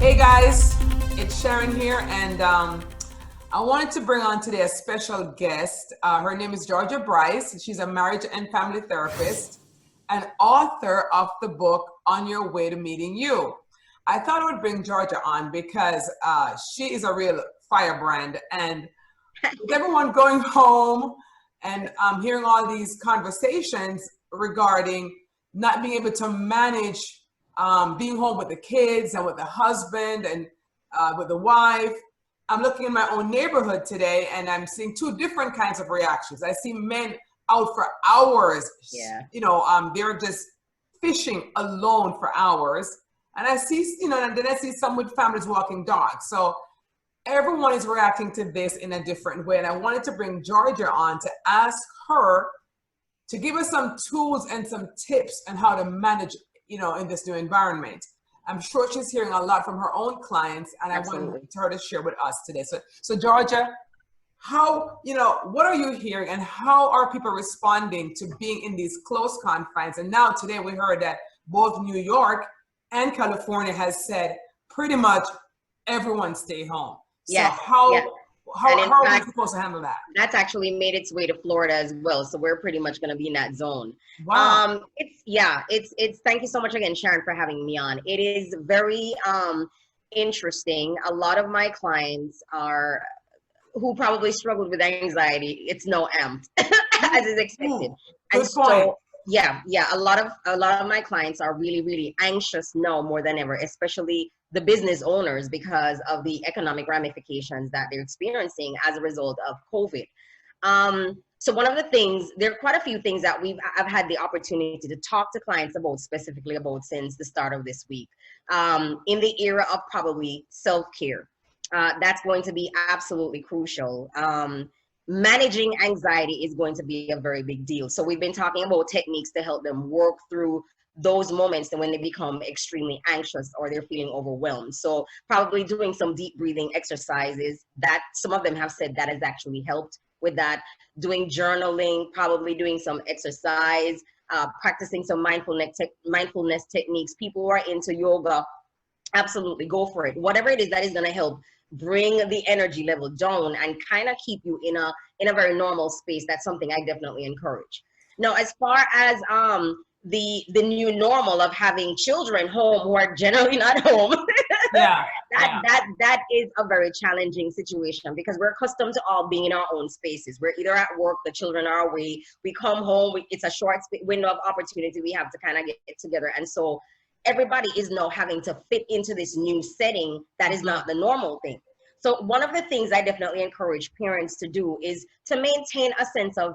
Hey guys, it's Sharon here, and I wanted to bring on today a special guest. Her name is Georgia Bryce. She's a marriage and family therapist and author of the book On Your Way to Meeting You. I thought I would bring Georgia on because she is a real firebrand, and with everyone going home and hearing all these conversations regarding not being able to manage being home with the kids and with the husband and with the wife. I'm looking in my own neighborhood today and I'm seeing two different kinds of reactions. I see men out for hours. Yeah. They're just fishing alone for hours. And I see, and then I see some with families walking dogs. So everyone is reacting to this in a different way. And I wanted to bring Georgia on to ask her to give us some tools and some tips on how to manage in this new environment. I'm sure she's hearing a lot from her own clients, and Absolutely. I want her to share with us today. So Georgia, what are you hearing, and how are people responding to being in these close confines? And now today we heard that both New York and California has said pretty much everyone stay home. Yes. So how are we fact, supposed to handle that? That's actually made its way to Florida as well. So we're pretty much going to be in that zone. Wow. It's thank you so much again, Sharon, for having me on. It is very interesting. A lot of my clients who probably struggled with anxiety, it's no amped as is expected. Good point. A lot of my clients are really, really anxious now more than ever, especially the business owners, because of the economic ramifications that they're experiencing as a result of COVID. So one of the things, there are quite a few things that I've had the opportunity to talk to clients specifically about since the start of this week, in the era of probably self-care. That's going to be absolutely crucial. Managing anxiety is going to be a very big deal. So we've been talking about techniques to help them work through those moments when they become extremely anxious or they're feeling overwhelmed. So probably doing some deep breathing exercises that some of them have said that has actually helped with that. Doing journaling, probably doing some exercise, practicing some mindfulness techniques. People who are into yoga, absolutely go for it. Whatever it is that is going to help bring the energy level down and kind of keep you in a very normal space. That's something I definitely encourage. Now, as far as the new normal of having children home who are generally not home, that is a very challenging situation because we're accustomed to all being in our own spaces. We're either at work, the children are away, we come home, it's a short window of opportunity we have to kind of get together. And so everybody is now having to fit into this new setting that is not the normal thing. So one of the things I definitely encourage parents to do is to maintain a sense of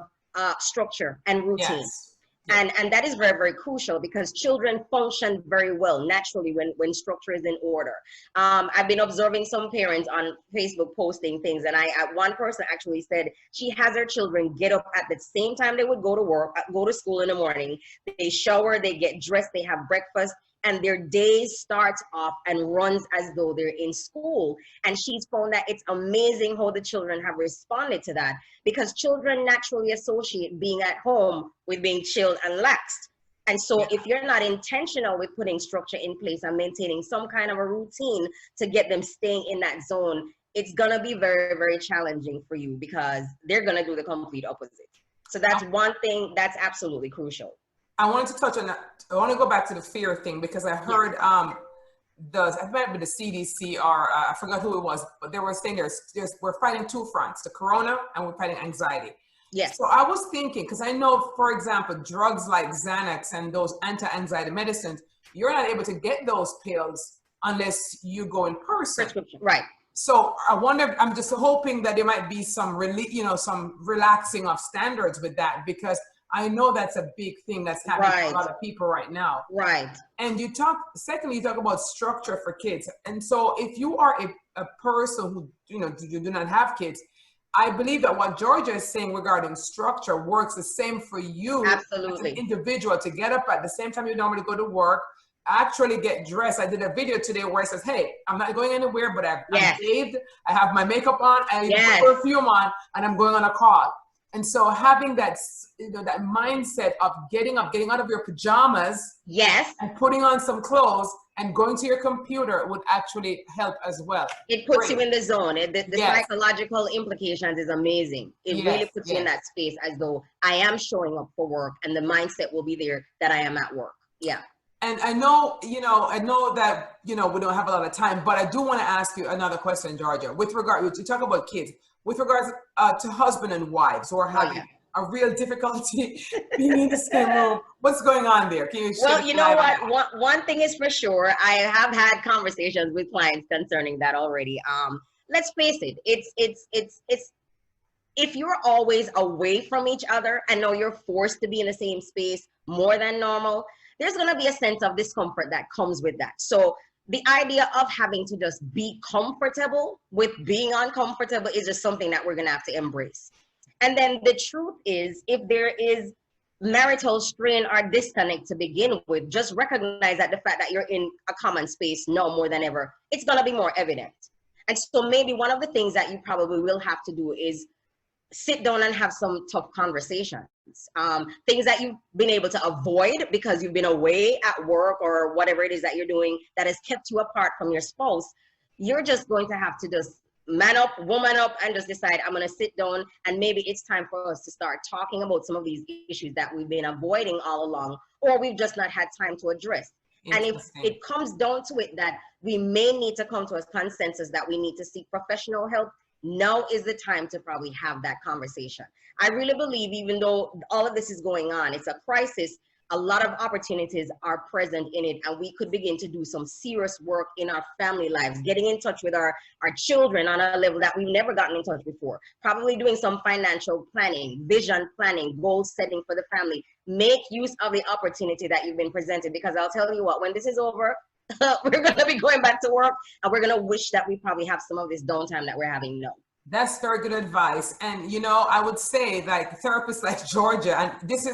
structure and routine. Yes. And that is very, very crucial because children function very well naturally when structure is in order. I've been observing some parents on Facebook posting things, and one person actually said she has her children get up at the same time they would go to work, go to school in the morning. They shower, they get dressed, they have breakfast, and their day starts off and runs as though they're in school. And she's found that it's amazing how the children have responded to that, because children naturally associate being at home with being chilled and relaxed. And so if you're not intentional with putting structure in place and maintaining some kind of a routine to get them staying in that zone, it's gonna be very, very challenging for you because they're gonna do the complete opposite. So that's one thing that's absolutely crucial. I wanted to touch on that. I want to go back to the fear thing because I heard I might be the CDC or I forgot who it was, but they were saying we're fighting two fronts, the corona and we're fighting anxiety. Yes. So I was thinking, because I know, for example, drugs like Xanax and those anti-anxiety medicines, you're not able to get those pills unless you go in person. Prescription, right. So I wonder, I'm just hoping that there might be some some relaxing of standards with that, because I know that's a big thing that's happening to a lot of people right now. Right. And secondly, you talk about structure for kids. And so if you are a person who, you do not have kids, I believe that what Georgia is saying regarding structure works the same for you. Absolutely. As an individual, to get up at the same time you normally go to work, actually get dressed. I did a video today where it says, hey, I'm not going anywhere, but I'm bathed, I have my makeup on, I have perfume on, and I'm going on a call. And so having that, that mindset of getting up, getting out of your pajamas, yes, and putting on some clothes and going to your computer would actually help as well. It puts you in the zone. The Yes. psychological implications is amazing. It really puts you in that space as though I am showing up for work, and the mindset will be there that I am at work. Yeah. And I know, I know that, we don't have a lot of time, but I do want to ask you another question, Georgia, with regard to talk about kids, with regards to husband and wives who are having a real difficulty being in the same room. What's going on there? Can you share? Well, you know what? One thing is for sure. I have had conversations with clients concerning that already. Let's face it. It's if you're always away from each other and know you're forced to be in the same space more than normal, there's going to be a sense of discomfort that comes with that. So the idea of having to just be comfortable with being uncomfortable is just something that we're going to have to embrace. And then the truth is, if there is marital strain or disconnect to begin with, just recognize that the fact that you're in a common space now more than ever, it's going to be more evident. And so maybe one of the things that you probably will have to do is sit down and have some tough conversations. Things that you've been able to avoid because you've been away at work or whatever it is that you're doing that has kept you apart from your spouse, you're just going to have to just man up, woman up, and just decide, I'm going to sit down, and maybe it's time for us to start talking about some of these issues that we've been avoiding all along, or we've just not had time to address. And if it comes down to it that we may need to come to a consensus that we need to seek professional help, now is the time to probably have that conversation. I really believe, even though all of this is going on, it's a crisis, a lot of opportunities are present in it, and we could begin to do some serious work in our family lives, getting in touch with our children on a level that we've never gotten in touch before, probably doing some financial planning, vision planning, goal setting for the family. Make use of the opportunity that you've been presented, because I'll tell you what, when this is over, we're going to be going back to work, and we're going to wish that we probably have some of this downtime that we're having now. That's very good advice. And, I would say, like, therapists like Georgia, and this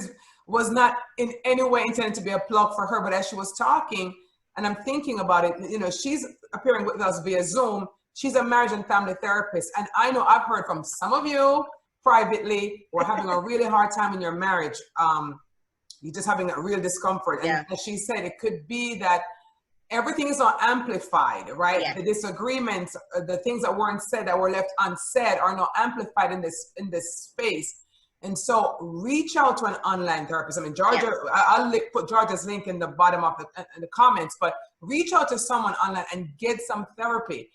was not in any way intended to be a plug for her, but as she was talking, and I'm thinking about it, she's appearing with us via Zoom. She's a marriage and family therapist. And I know I've heard from some of you privately who are having a really hard time in your marriage. You're just having a real discomfort. And as she said, it could be that everything is not amplified, right? Yeah. The disagreements, the things that weren't said, that were left unsaid, are now amplified in this space. And so reach out to an online therapist. I mean, Georgia, I'll put Georgia's link in the bottom of the comments, but reach out to someone online and get some therapy.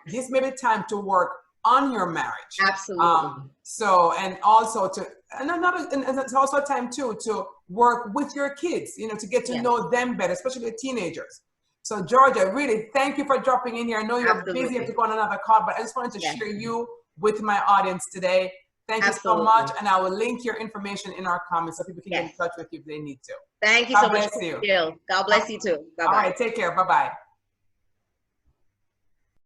This may be time to work on your marriage. Absolutely. And it's also a time too to work with your kids, to get to know them better, especially the teenagers. So Georgia, really, thank you for dropping in here. I know you're busy, you have to go on another call, but I just wanted to share you with my audience today. Thank you so much. And I will link your information in our comments so people can get in touch with you if they need to. Thank you so much. God bless you too. Bye-bye. All right, take care. Bye-bye.